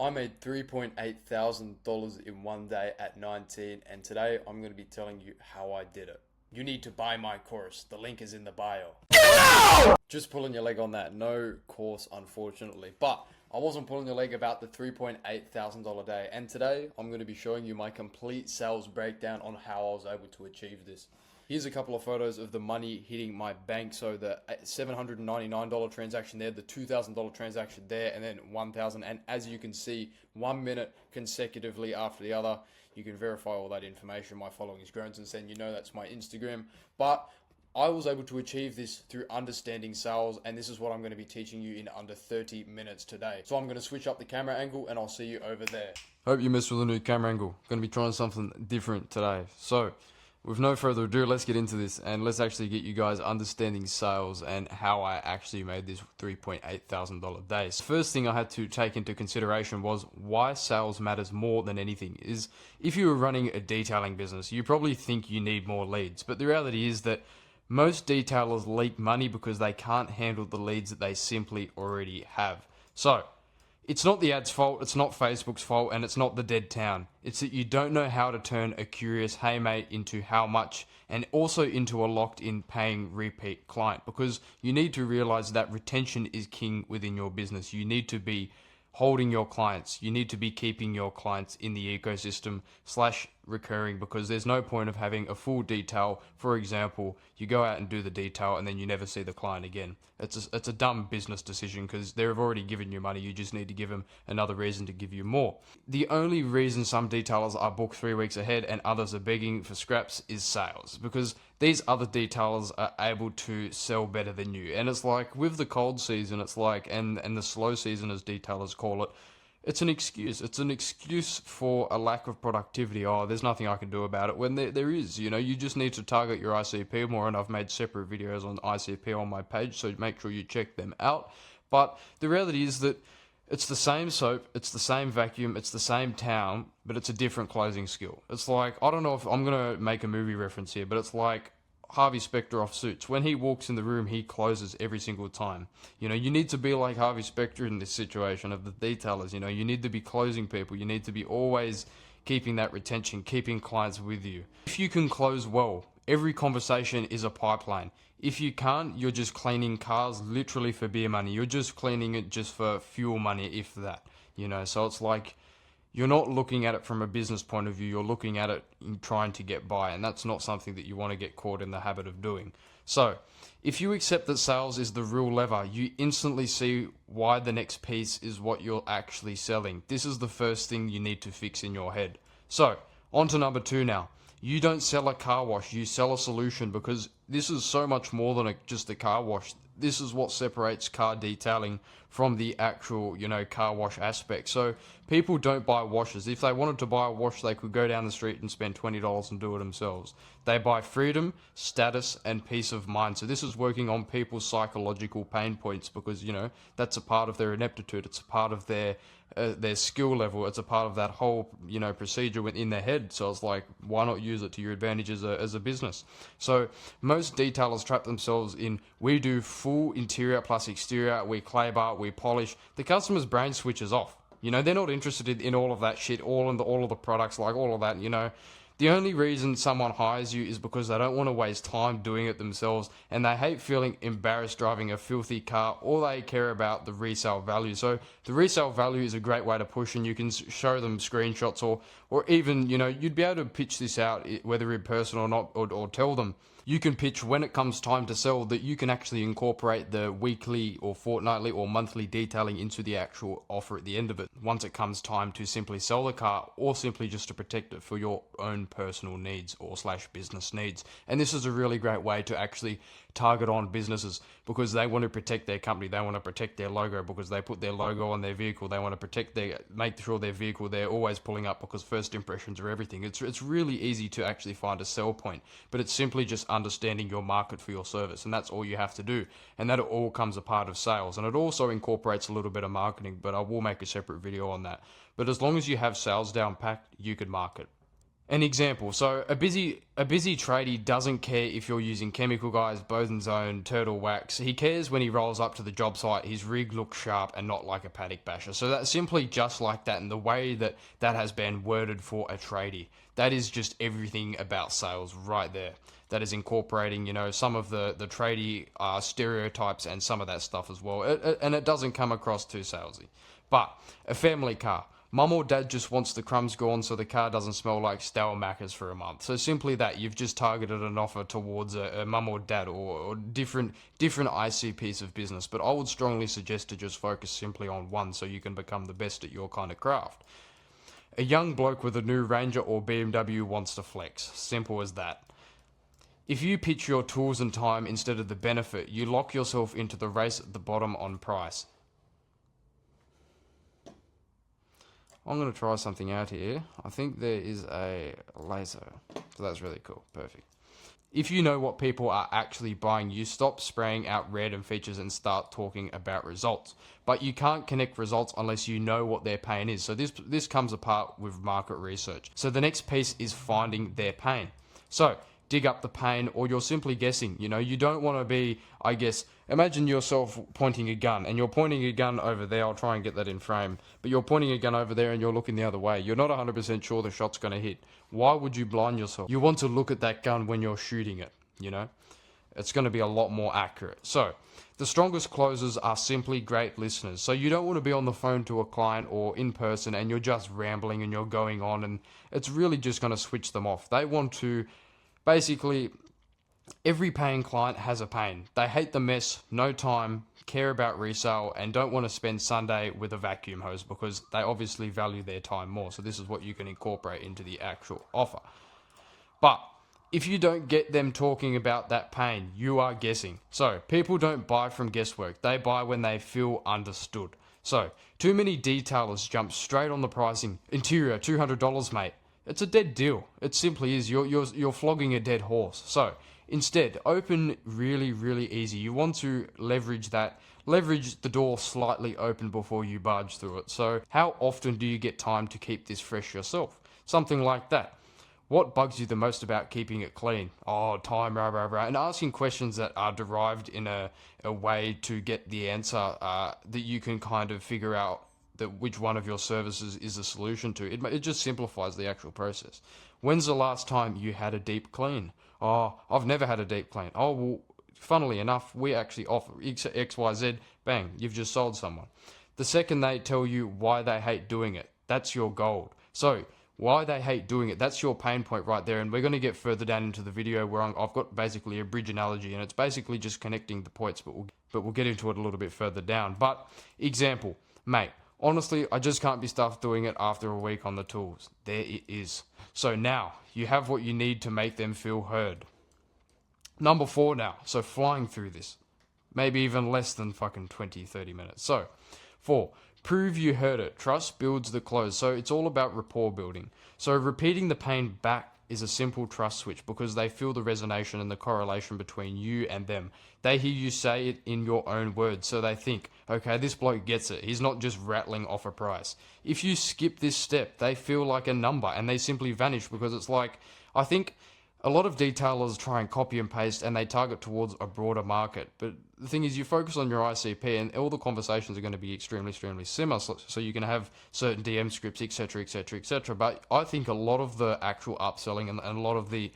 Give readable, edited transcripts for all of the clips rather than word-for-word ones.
I made $3,800 in one day at 19, and today I'm going to be telling you how I did it. You need to buy my course. The link is in the bio. Just pulling your leg on that. No course, unfortunately. But I wasn't pulling your leg about the $3,800 day. And today I'm going to be showing you my complete sales breakdown on how I was able to achieve this. Here's a couple of photos of the money hitting my bank. So the $799 transaction there, the $2,000 transaction there, and then $1,000. And as you can see, 1 minute consecutively after the other. You can verify all that information. My following is grown since then. You know that's my Instagram. But I was able to achieve this through understanding sales, and this is what I'm going to be teaching you in under 30 minutes today. So I'm going to switch up the camera angle, and I'll see you over there. Hope you missed with a new camera angle. Going to be trying something different today. So with no further ado, let's get into this and let's actually get you guys understanding sales and how I actually made this $3,800 day. So first thing I had to take into consideration was why sales matters more than anything is if you were running a detailing business, you probably think you need more leads, but the reality is that most detailers leak money because they can't handle the leads that they simply already have. So it's not the ad's fault, it's not Facebook's fault, and it's not the dead town. It's that you don't know how to turn a curious hey mate into how much, and also into a locked in paying repeat client, because you need to realize that retention is king within your business. You need to be holding your clients. You need to be keeping your clients in the ecosystem / recurring, because there's no point of having a full detail. For example, you go out and do the detail and then you never see the client again. It's a dumb business decision because they've already given you money. You just need to give them another reason to give you more. The only reason some detailers are booked 3 weeks ahead and others are begging for scraps is sales, because these other detailers are able to sell better than you. And it's like with the cold season, it's like, and the slow season as detailers call it, it's an excuse. It's an excuse for a lack of productivity. Oh, there's nothing I can do about it. When there is, you just need to target your ICP more. And I've made separate videos on ICP on my page, so make sure you check them out. But the reality is that it's the same soap, it's the same vacuum, it's the same towel, but it's a different closing skill. It's like, I don't know if I'm going to make a movie reference here, but it's like Harvey Specter off Suits. When he walks in the room, he closes every single time. You need to be like Harvey Specter in this situation of the detailers. You need to be closing people. You need to be always keeping that retention, keeping clients with you. If you can close well, every conversation is a pipeline. If you can't, you're just cleaning cars literally for beer money. You're just cleaning it just for fuel money, if that. So it's like, you're not looking at it from a business point of view, you're looking at it in trying to get by, and that's not something that you want to get caught in the habit of doing. So, if you accept that sales is the real lever, you instantly see why the next piece is what you're actually selling. This is the first thing you need to fix in your head. So, on to number 2 now. You don't sell a car wash, you sell a solution, because this is so much more than just a car wash. This is what separates car detailing from the actual, car wash aspect. So people don't buy washes. If they wanted to buy a wash, they could go down the street and spend $20 and do it themselves. They buy freedom, status, and peace of mind. So this is working on people's psychological pain points, because, that's a part of their ineptitude. It's a part of their skill level. It's a part of that whole, procedure within their head. So it's like, why not use it to your advantage as a business? So most detailers trap themselves in, we do full interior plus exterior, we clay bar, we polish. The customer's brain switches off. They're not interested in all of that shit, all of the products, like all of that, The only reason someone hires you is because they don't want to waste time doing it themselves, and they hate feeling embarrassed driving a filthy car, or they care about the resale value. So the resale value is a great way to push, and you can show them screenshots, or even, you'd be able to pitch this out, whether in person or not, or tell them. You can pitch when it comes time to sell that you can actually incorporate the weekly or fortnightly or monthly detailing into the actual offer at the end of it, once it comes time to simply sell the car, or simply just to protect it for your own personal needs or / business needs. And this is a really great way to actually target on businesses, because they want to protect their company, they want to protect their logo, because they put their logo on their vehicle, they want to make sure their vehicle, they're always pulling up, because first impressions are everything. It's really easy to actually find a sell point, but it's simply just understanding your market for your service, and that's all you have to do, and that all comes a part of sales. And it also incorporates a little bit of marketing, but I will make a separate video on that. But as long as you have sales down packed, you can market. An example. So a busy tradie doesn't care if you're using chemical guys, Bowden Zone, Turtle Wax. He cares when he rolls up to the job site, his rig looks sharp and not like a paddock basher. So that's simply just like that, and the way that that has been worded for a tradie. That is just everything about sales right there. That is incorporating, some of the tradie stereotypes and some of that stuff as well. And it doesn't come across too salesy. But a family car. Mum or dad just wants the crumbs gone so the car doesn't smell like stale Maccas for a month. So simply that, you've just targeted an offer towards a mum or dad or different IC piece of business. But I would strongly suggest to just focus simply on one so you can become the best at your kind of craft. A young bloke with a new Ranger or BMW wants to flex. Simple as that. If you pitch your tools and time instead of the benefit, you lock yourself into the race at the bottom on price. I'm going to try something out here. I think there is a laser. So that's really cool. Perfect. If you know what people are actually buying, you stop spraying out random features and start talking about results. But you can't connect results unless you know what their pain is. So this comes apart with market research. So the next piece is finding their pain. So dig up the pain, or you're simply guessing. You don't want to be, imagine yourself pointing a gun, and you're pointing a gun over there. I'll try and get that in frame. But you're pointing a gun over there and you're looking the other way. You're not 100% sure the shot's going to hit. Why would you blind yourself? You want to look at that gun when you're shooting it, It's going to be a lot more accurate. So, the strongest closers are simply great listeners. So you don't want to be on the phone to a client or in person and you're just rambling and you're going on, and it's really just going to switch them off. They want to... Basically, every paying client has a pain. They hate the mess, no time, care about resale, and don't want to spend Sunday with a vacuum hose because they obviously value their time more. So this is what you can incorporate into the actual offer. But if you don't get them talking about that pain, you are guessing. So people don't buy from guesswork. They buy when they feel understood. So too many detailers jump straight on the pricing. Interior, $200, mate. It's a dead deal. It simply is. You're flogging a dead horse. So instead, open really, really easy. You want to leverage the door slightly open before you barge through it. So how often do you get time to keep this fresh yourself? Something like that. What bugs you the most about keeping it clean? Oh, time, rah, rah, rah. And asking questions that are derived in a way to get the answer that you can kind of figure out that which one of your services is the solution to. It just simplifies the actual process. When's the last time you had a deep clean? Oh, I've never had a deep clean. Oh, well, funnily enough, we actually offer XYZ. Bang, you've just sold someone. The second they tell you why they hate doing it, that's your gold. So, why they hate doing it, that's your pain point right there. And we're going to get further down into the video where I've got basically a bridge analogy, and it's basically just connecting the points, but we'll get into it a little bit further down. But, example, mate, honestly, I just can't be stuffed doing it after a week on the tools. There it is. So now, you have what you need to make them feel heard. Number 4 now. So flying through this. Maybe even less than fucking 20, 30 minutes. So, 4. Prove you heard it. Trust builds the close. So it's all about rapport building. So repeating the pain back is a simple trust switch because they feel the resonation and the correlation between you and them. They hear you say it in your own words, so they think, okay, this bloke gets it. He's not just rattling off a price. If you skip this step, they feel like a number and they simply vanish because it's like, I think a lot of detailers try and copy and paste and they target towards a broader market. But the thing is, you focus on your ICP and all the conversations are going to be extremely, extremely similar. So you can have certain DM scripts, etc., etc., etc. But I think a lot of the actual upselling and a lot of the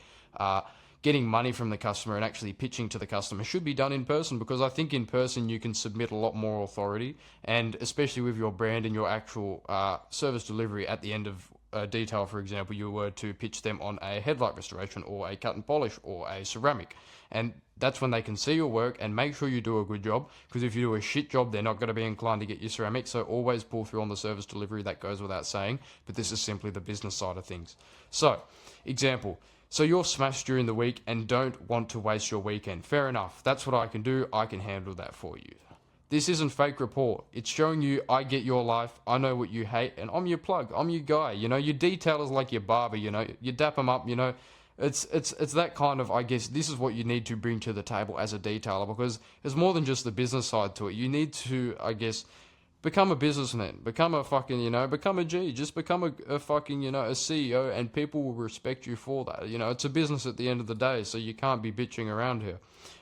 getting money from the customer and actually pitching to the customer should be done in person, because I think in person you can submit a lot more authority, and especially with your brand and your actual service delivery at the end of detail. For example, you were to pitch them on a headlight restoration or a cut and polish or a ceramic, and that's when they can see your work and make sure you do a good job, because if you do a shit job, they're not going to be inclined to get you ceramic. So always pull through on the service delivery. That goes without saying, but this is simply the business side of things. So, example, so you're smashed during the week and don't want to waste your weekend. Fair enough. That's what I can do. I can handle that for you. This isn't fake rapport. It's showing you I get your life, I know what you hate, and I'm your plug. I'm your guy. You know, your detailer's like your barber. You know, you dap them up. You know, it's that kind of, I guess, this is what you need to bring to the table as a detailer, because there's more than just the business side to it. You need to, I guess, Become a businessman. Become a fucking, become a G. Just become a fucking, a CEO, and people will respect you for that. It's a business at the end of the day, so you can't be bitching around here.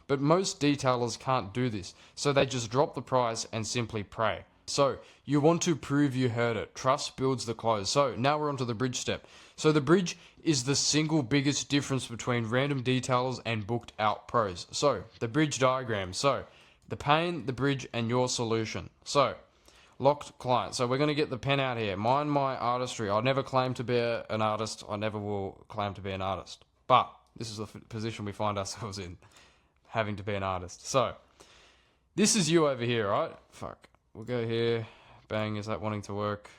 But most detailers can't do this, so they just drop the price and simply pray. So, you want to prove you heard it. Trust builds the close. So, now we're onto the bridge step. So, the bridge is the single biggest difference between random detailers and booked out pros. So, the bridge diagram. So, the pain, the bridge, and your solution. So, locked client. So we're going to get the pen out here. Mind my artistry. I never claim to be an artist. I never will claim to be an artist. But this is the position we find ourselves in, having to be an artist. So this is you over here, right? Fuck. We'll go here. Bang. Is that wanting to work?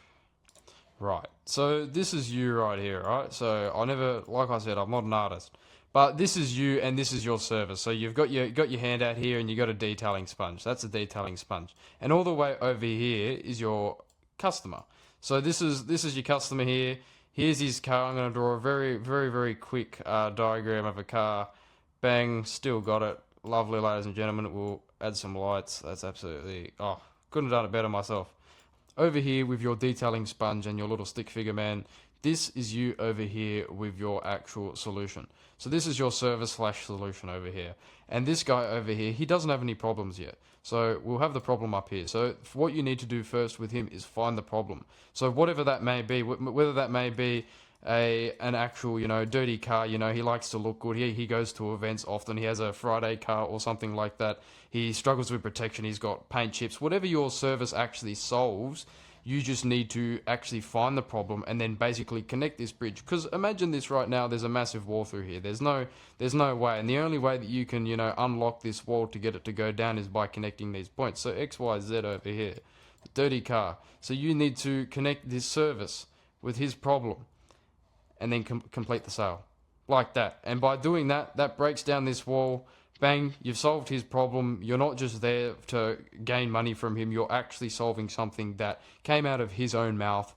Right. So this is you right here, right? So I never, like I said, I'm not an artist. But this is you, and this is your service. So you've got your hand out here, and you got a detailing sponge. That's a detailing sponge. And all the way over here is your customer. So this is your customer here. Here's his car. I'm going to draw a very, very, very quick diagram of a car. Bang, still got it. Lovely, ladies and gentlemen. We'll add some lights. That's absolutely, couldn't have done it better myself. Over here with your detailing sponge and your little stick figure man, this is you over here with your actual solution. So this is your service/solution over here. And this guy over here, he doesn't have any problems yet. So we'll have the problem up here. So what you need to do first with him is find the problem. So whatever that may be, whether that may be an actual, dirty car, he likes to look good. He goes to events often. He has a Friday car or something like that. He struggles with protection. He's got paint chips. Whatever your service actually solves, you just need to actually find the problem and then basically connect this bridge. Because imagine this right now, there's a massive wall through here. There's no way. And the only way that you can, unlock this wall to get it to go down is by connecting these points. So X, Y, Z over here. Dirty car. So you need to connect this service with his problem and then complete the sale. Like that. And by doing that, that breaks down this wall. Bang, you've solved his problem. You're not just there to gain money from him. You're actually solving something that came out of his own mouth,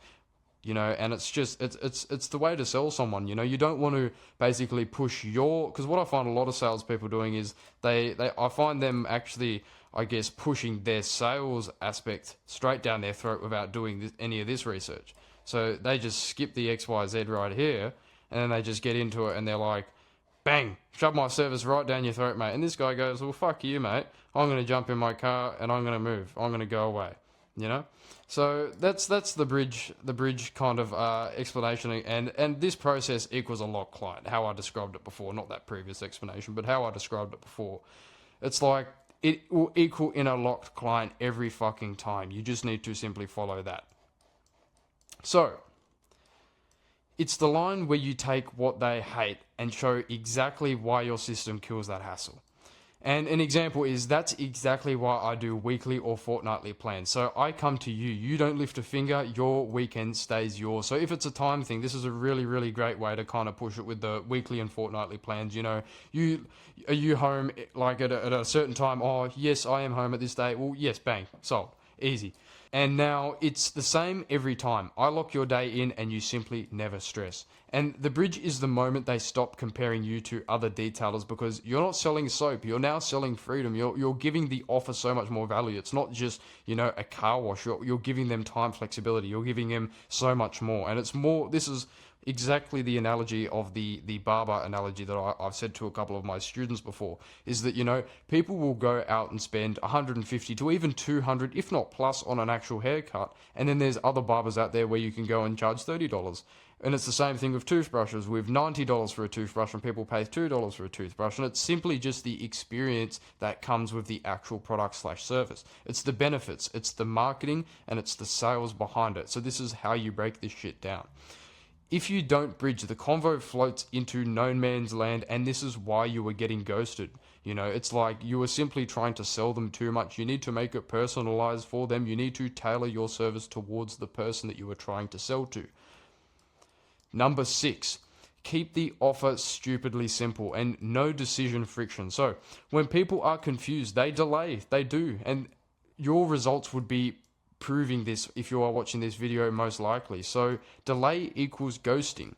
and it's just, it's the way to sell someone, You don't want to basically push because what I find a lot of salespeople doing is I find them actually, I guess, pushing their sales aspect straight down their throat without doing any of this research. So they just skip the XYZ right here, and then they just get into it, and they're like, bang, shove my service right down your throat, mate. And this guy goes, well, fuck you, mate. I'm going to jump in my car and I'm going to move. I'm going to go away, So that's the bridge kind of explanation. And this process equals a locked client, how I described it before. Not that previous explanation, but how I described it before. It's like it will equal in a locked client every fucking time. You just need to simply follow that. So it's the line where you take what they hate and show exactly why your system kills that hassle. And an example is that's exactly why I do weekly or fortnightly plans. So I come to you. You don't lift a finger. Your weekend stays yours. So if it's a time thing, this is a really, really great way to kind of push it with the weekly and fortnightly plans. Are you home like at a certain time? Oh, yes, I am home at this day. Well, yes, bang, solved. Easy. And now it's the same every time. I lock your day in and you simply never stress. And the bridge is the moment they stop comparing you to other detailers, because you're not selling soap. You're now selling freedom. You're giving the offer so much more value. It's not just, a car wash. You're giving them time flexibility. You're giving them so much more. And it's more, this is exactly the analogy of the barber analogy that I've said to a couple of my students before, is that, people will go out and spend 150 to even 200, if not plus, on an actual haircut. And then there's other barbers out there where you can go and charge $30. And it's the same thing with toothbrushes, with $90 for a toothbrush, and people pay $2 for a toothbrush. And it's simply just the experience that comes with the actual product/service. It's the benefits, it's the marketing, and it's the sales behind it. So this is how you break this shit down. If you don't bridge, the convo floats into no man's land, and this is why you were getting ghosted. It's like you were simply trying to sell them too much. You need to make it personalized for them. You need to tailor your service towards the person that you were trying to sell to. Number 6, keep the offer stupidly simple and no decision friction. So when people are confused, they delay. They do. And your results would be proving this if you are watching this video, most likely. So delay equals ghosting.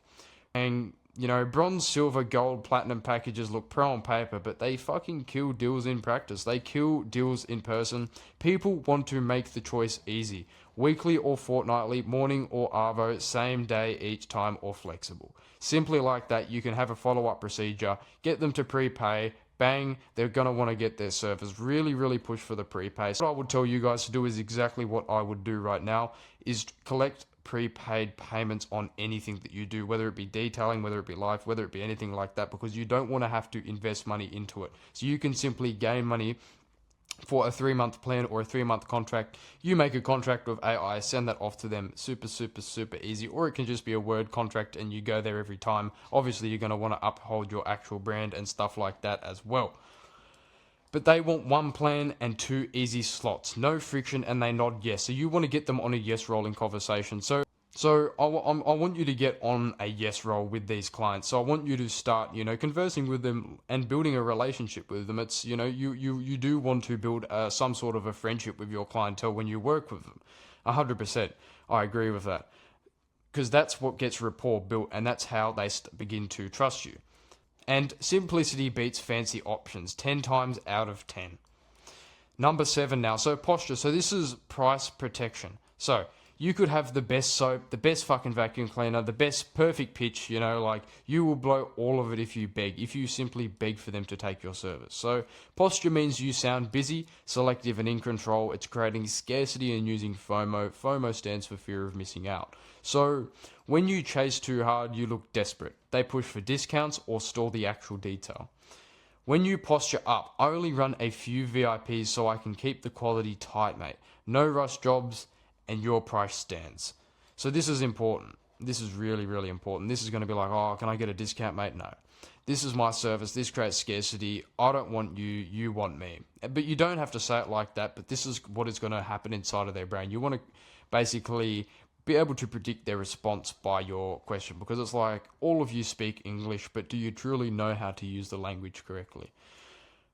And You know, bronze, silver, gold, platinum packages look pro on paper, but they fucking kill deals in practice. They kill deals in person. People want to make the choice easy. Weekly or fortnightly, morning or arvo, same day each time, or flexible. Simply like that, you can have a follow-up procedure, get them to prepay, bang, they're going to want to get their service. Really, really push for the prepay. So what I would tell you guys to do is exactly what I would do right now, is collect prepaid payments on anything that you do, whether it be detailing, whether it be life, whether it be anything like that, because you don't want to have to invest money into it. So you can simply gain money for a 3-month plan or a 3-month contract. You make a contract with AI, send that off to them. Super, super, super easy. Or it can just be a word contract and you go there every time. Obviously, you're going to want to uphold your actual brand and stuff like that as well. But they want 1 plan and 2 easy slots. No friction, and they nod yes. So you want to get them on a yes rolling conversation. So I want you to get on a yes roll with these clients. So I want you to start, conversing with them and building a relationship with them. It's, you do want to build some sort of a friendship with your clientele when you work with them. 100%. I agree with that. Because that's what gets rapport built, and that's how they begin to trust you. And simplicity beats fancy options 10 times out of 10. Number 7 now. So posture. So this is price protection. So you could have the best soap, the best fucking vacuum cleaner, the best perfect pitch, you will blow all of it if you beg, if you simply beg for them to take your service. So posture means you sound busy, selective, and in control. It's creating scarcity and using FOMO. FOMO stands for fear of missing out. So when you chase too hard, you look desperate. They push for discounts or store the actual detail. When you posture up, I only run a few VIPs so I can keep the quality tight, mate. No rush jobs, and your price stands. So this is important. This is really, really important. This is going to be like, oh, can I get a discount, mate? No. This is my service. This creates scarcity. I don't want you. You want me. But you don't have to say it like that, but this is what is going to happen inside of their brain. You want to basically be able to predict their response by your question, because it's like, all of you speak English, but do you truly know how to use the language correctly?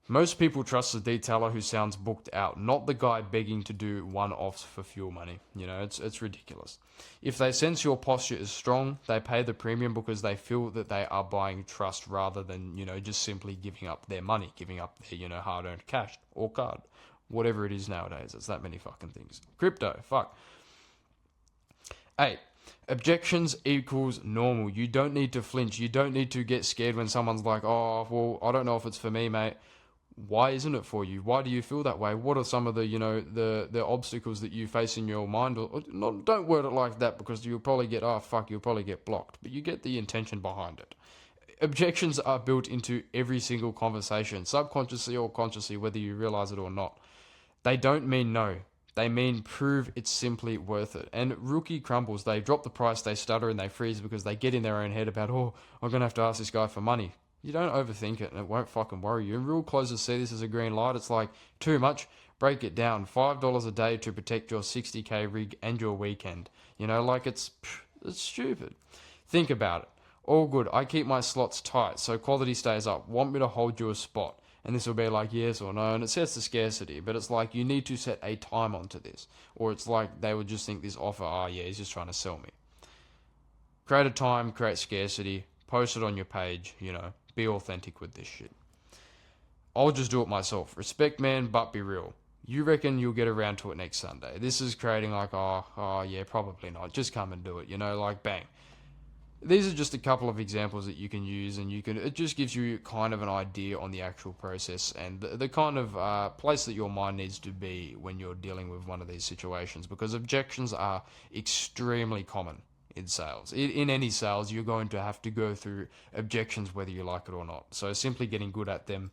Most people trust the detailer who sounds booked out, not the guy begging to do one-offs for fuel money. It's ridiculous. If they sense your posture is strong, they pay the premium because they feel that they are buying trust rather than, just simply giving up their money, giving up their, hard-earned cash or card. Whatever it is nowadays. It's that many fucking things. Crypto, fuck. 8. Objections equals normal. You don't need to flinch. You don't need to get scared when someone's like, oh, well, I don't know if it's for me, mate. Why isn't it for you? Why do you feel that way? What are some of the, the obstacles that you face in your mind? Or not, don't word it like that, because you'll probably get, you'll probably get blocked. But you get the intention behind it. Objections are built into every single conversation, subconsciously or consciously, whether you realize it or not. They don't mean no. They mean prove it's simply worth it. And rookie crumbles. They drop the price, they stutter, and they freeze because they get in their own head about, oh, I'm going to have to ask this guy for money. You don't overthink it, and it won't fucking worry you. And real closers see this as a green light. It's like, too much, break it down. $5 a day to protect your 60k rig and your weekend. It's stupid. Think about it. All good. I keep my slots tight, so quality stays up. Want me to hold you a spot? And this will be like yes or no, and it sets the scarcity. But it's like, you need to set a time onto this. Or it's like they would just think this offer, he's just trying to sell me. Create a time, create scarcity, post it on your page, Be authentic with this shit. I'll just do it myself. Respect, man, but be real. You reckon you'll get around to it next Sunday? This is creating like, yeah, probably not. Just come and do it, bang. These are just a couple of examples that you can use, and it just gives you kind of an idea on the actual process and the kind of place that your mind needs to be when you're dealing with one of these situations, because objections are extremely common in sales. In any sales, you're going to have to go through objections whether you like it or not. So simply getting good at them.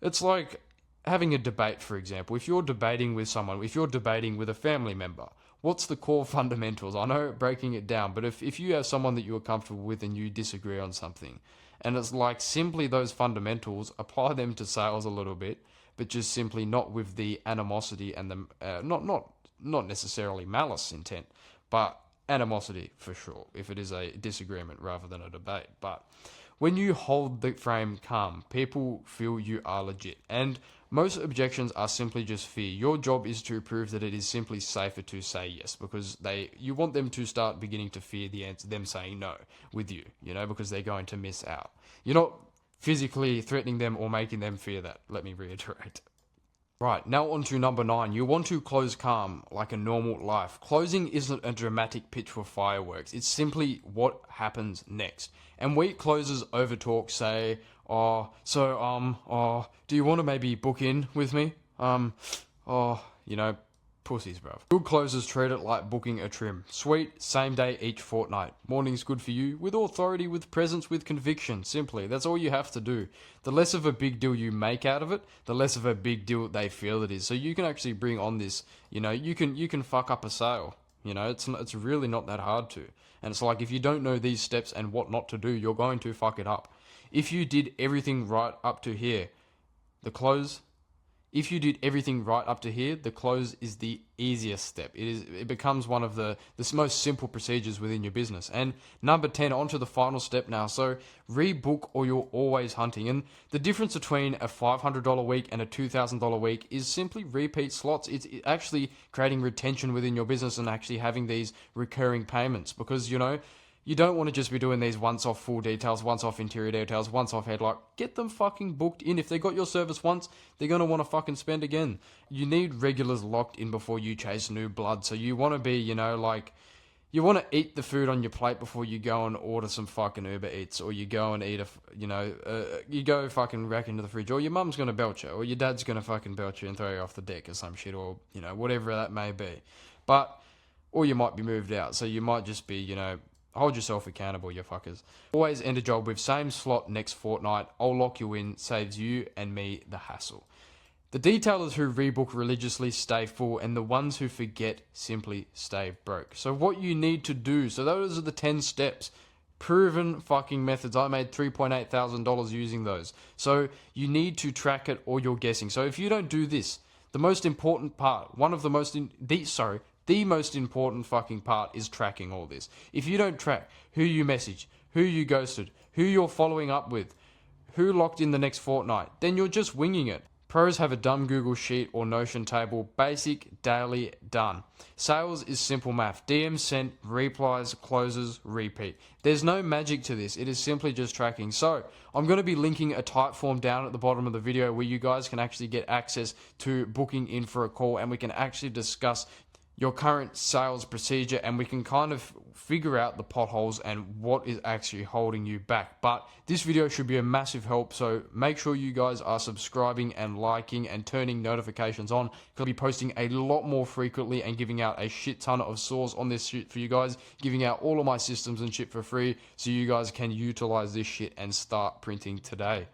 It's like having a debate, for example. If you're debating with someone, if you're debating with a family member, what's the core fundamentals? I know breaking it down, but if you have someone that you're comfortable with and you disagree on something, and it's like simply those fundamentals, apply them to sales a little bit, but just simply not with the animosity and the not necessarily malice intent, but animosity for sure, if it is a disagreement rather than a debate. But when you hold the frame calm, people feel you are legit. And Most objections are simply just fear. Your job is to prove that it is simply safer to say yes, because you want them to start beginning to fear the answer, them saying no with you, because they're going to miss out. You're not physically threatening them or making them fear that. Let me reiterate. Right, now on to number 9. You want to close calm, like a normal life. Closing isn't a dramatic pitch for fireworks. It's simply what happens next. And weak closers overtalk, say, do you want to maybe book in with me? Pussies, bruv. Good closers treat it like booking a trim. Sweet, same day each fortnight. Morning's good for you, with authority, with presence, with conviction. Simply, that's all you have to do. The less of a big deal you make out of it, the less of a big deal they feel it is. So you can actually bring on this, you can fuck up a sale. It's really not that hard to. And it's like, if you don't know these steps and what not to do, you're going to fuck it up. If you did everything right up to here, the close is the easiest step. It becomes one of the most simple procedures within your business. And number 10, on to the final step now. So rebook or you're always hunting. And the difference between a $500 week and a $2,000 week is simply repeat slots. It's actually creating retention within your business and actually having these recurring payments, because, you don't want to just be doing these once-off full details, once-off interior details, once-off headlight. Get them fucking booked in. If they got your service once, they're going to want to fucking spend again. You need regulars locked in before you chase new blood. So you want to be, you want to eat the food on your plate before you go and order some fucking Uber Eats, or you go and eat you go fucking rack into the fridge, or your mum's going to belch you, or your dad's going to fucking belch you and throw you off the deck or some shit, or, whatever that may be. Or you might be moved out. So you might just be, hold yourself accountable, you fuckers. Always end a job with same slot next fortnight. I'll lock you in. Saves you and me the hassle. The detailers who rebook religiously stay full, and the ones who forget simply stay broke. So what you need to do, so those are the 10 steps. Proven fucking methods. I made $3.8 thousand using those. So you need to track it, or you're guessing. So if you don't do this, the most important part, the most important fucking part is tracking all this. If you don't track who you messaged, who you ghosted, who you're following up with, who locked in the next fortnight, then you're just winging it. Pros have a dumb Google Sheet or Notion table. Basic, daily, done. Sales is simple math. DMs sent, replies, closes, repeat. There's no magic to this. It is simply just tracking. So I'm going to be linking a type form down at the bottom of the video where you guys can actually get access to booking in for a call, and we can actually discuss your current sales procedure, and we can kind of figure out the potholes and what is actually holding you back. But this video should be a massive help, so make sure you guys are subscribing and liking and turning notifications on, because I'll be posting a lot more frequently and giving out a shit ton of sauce on this shit for you guys, giving out all of my systems and shit for free, so you guys can utilize this shit and start printing today.